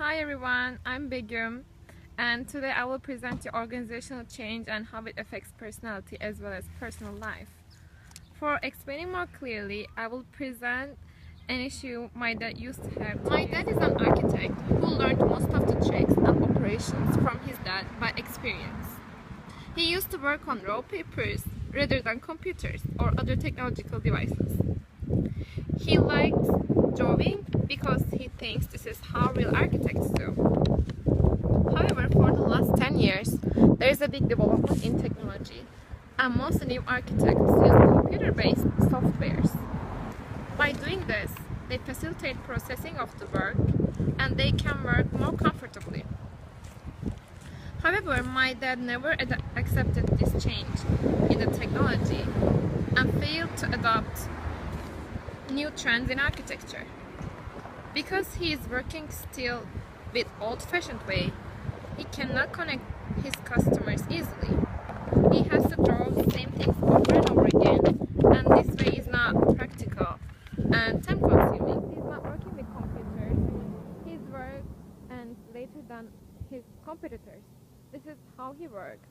Hi everyone, I'm Begum, and today I will present you organizational change and how it affects personality as well as personal life. For explaining more clearly, I will present an issue my dad used to have. My dad is an architect who learned most of the tricks and operations from his dad by experience. He used to work on raw papers rather than computers or other technological devices. He likes drawing because he thinks this is how real architects do. However, for the last 10 years, there is a big development in technology, and most new architects use computer-based softwares. By doing this, they facilitate processing of the work, and they can work more comfortably. However, my dad never accepted this change in the technology and failed to adopt new trends in architecture. Because he is working still with old-fashioned way, he cannot connect his customers easily. He has to draw the same things over and over again, and this way is not practical and time-consuming. He's not working with computers. His work ends later than his competitors. This is how he works,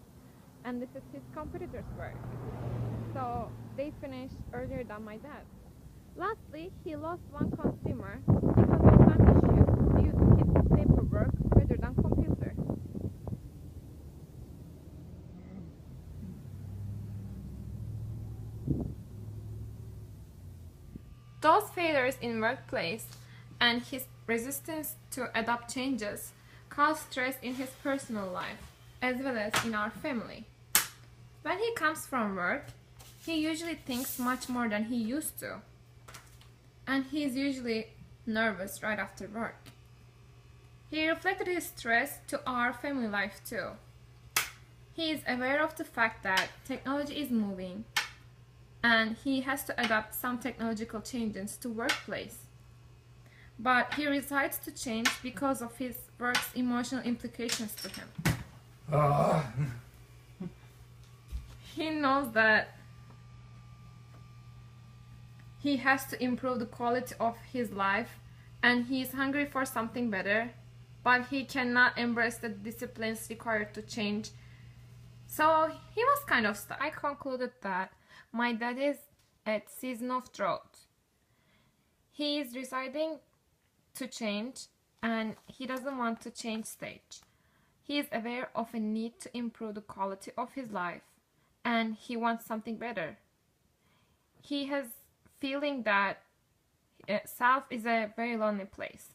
and this is his competitors' work. So they finish earlier than my dad. Lastly, he lost one consumer because of time issues due to his paperwork rather than computer. Those failures in workplace and his resistance to adapt changes cause stress in his personal life as well as in our family. When he comes from work, he usually thinks much more than he used to. And he is usually nervous right after work. He reflected his stress to our family life too. He is aware of the fact that technology is moving and he has to adapt some technological changes to workplace. But he decides to change because of his work's emotional implications to him. He knows that he has to improve the quality of his life and he is hungry for something better, but he cannot embrace the disciplines required to change. So he was kind of stuck. I concluded that my dad is at season of drought. He is deciding to change and he doesn't want to change stage. He is aware of a need to improve the quality of his life and he wants something better. He has feeling that South is a very lonely place.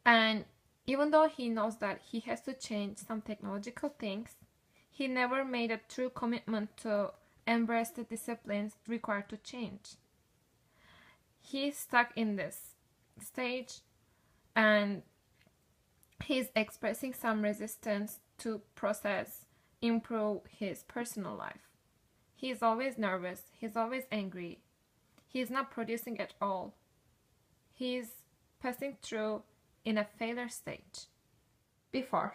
And even though he knows that he has to change some technological things, he never made a true commitment to embrace the disciplines required to change. He's stuck in this stage and he's expressing some resistance to improve his personal life. He's always nervous, he's always angry, he's not producing at all. He's passing through in a failure stage. Before.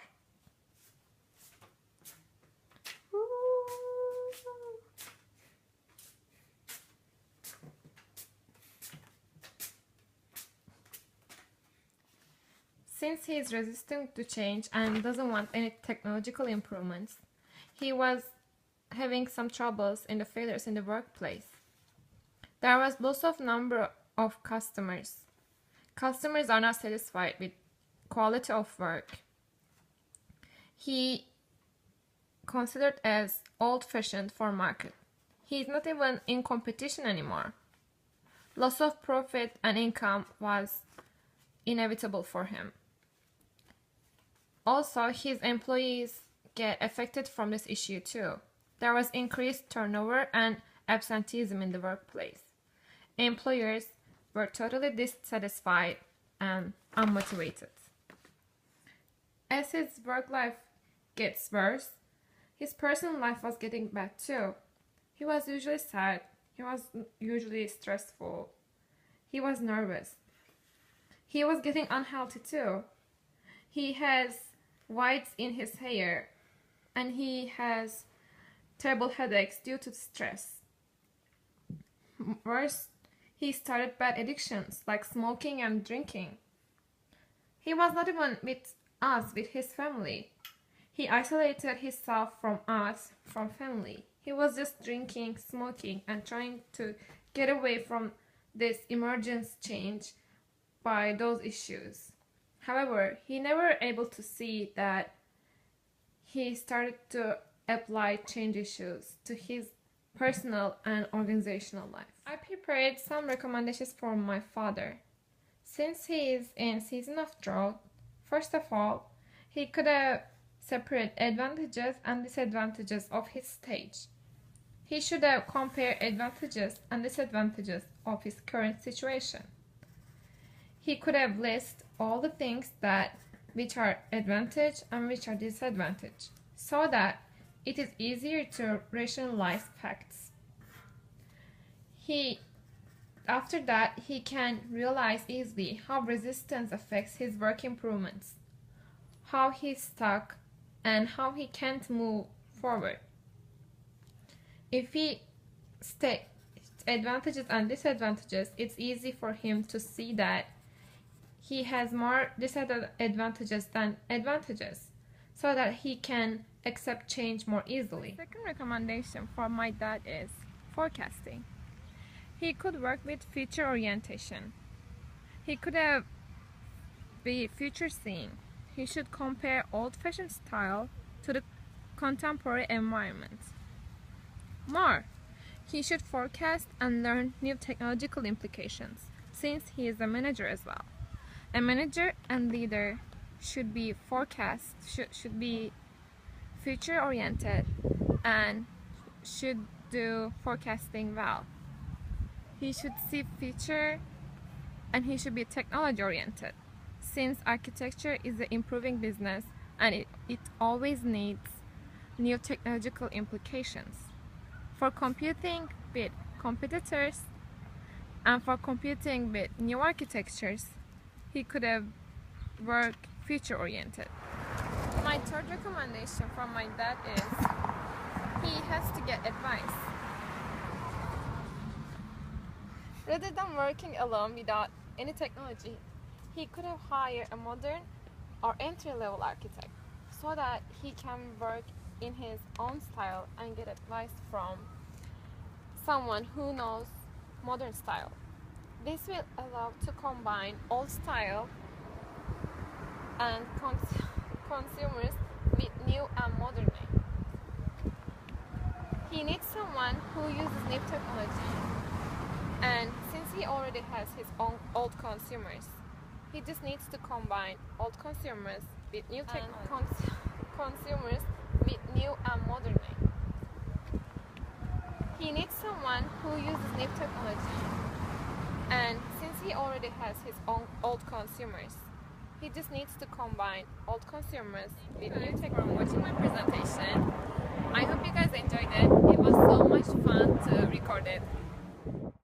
Since he is resistant to change and doesn't want any technological improvements, he was having some troubles in the failures in the workplace. There was loss of number of customers. Customers are not satisfied with quality of work. He considered as old-fashioned for market. He is not even in competition anymore. Loss of profit and income was inevitable for him. Also, his employees get affected from this issue too. There was increased turnover and absenteeism in the workplace. Employers were totally dissatisfied and unmotivated. As his work life gets worse, his personal life was getting bad too. He was usually sad, he was usually stressful, he was nervous. He was getting unhealthy too. He has whites in his hair and he has terrible headaches due to stress. Worse, he started bad addictions like smoking and drinking. He was not even with us, with his family. He isolated himself from us, from family. He was just drinking, smoking, and trying to get away from this emergence change by those issues. However, he never able to see that he started to apply change issues to his personal and organizational life. I prepared some recommendations for my father. Since he is in season of drought, first of all, he could separate advantages and disadvantages of his stage. He should have compared advantages and disadvantages of his current situation. He could have listed all the things that which are advantage and which are disadvantage, so that it is easier to rationalize facts. After that, he can realize easily how resistance affects his work improvements, how he's stuck, and how he can't move forward. If he states advantages and disadvantages, it's easy for him to see that he has more disadvantages than advantages, so that he can accept change more easily. The second recommendation for my dad is forecasting. He could work with future orientation. He could be future seeing. He should compare old-fashioned style to the contemporary environment. More, he should forecast and learn new technological implications, since he is a manager as well. A manager and leader should be should be future oriented and should do forecasting well. He should see future and he should be technology oriented, since architecture is an improving business and it always needs new technological implications. For competing with competitors and for competing with new architectures, he could have worked future oriented. My third recommendation from my dad is he has to get advice. Rather than working alone without any technology, he could have hired a modern or entry-level architect so that he can work in his own style and get advice from someone who knows modern style. This will allow to combine old style and consumers with new and modern name. He needs someone who uses new technology, and since he already has his own old consumers, he just needs to combine old consumers with new consumers with new and modern name. He needs someone who uses new technology, and since he already has his own old consumers, he just needs to combine old consumers with new technology. For watching my presentation. I hope you guys enjoyed it. It was so much fun to record it.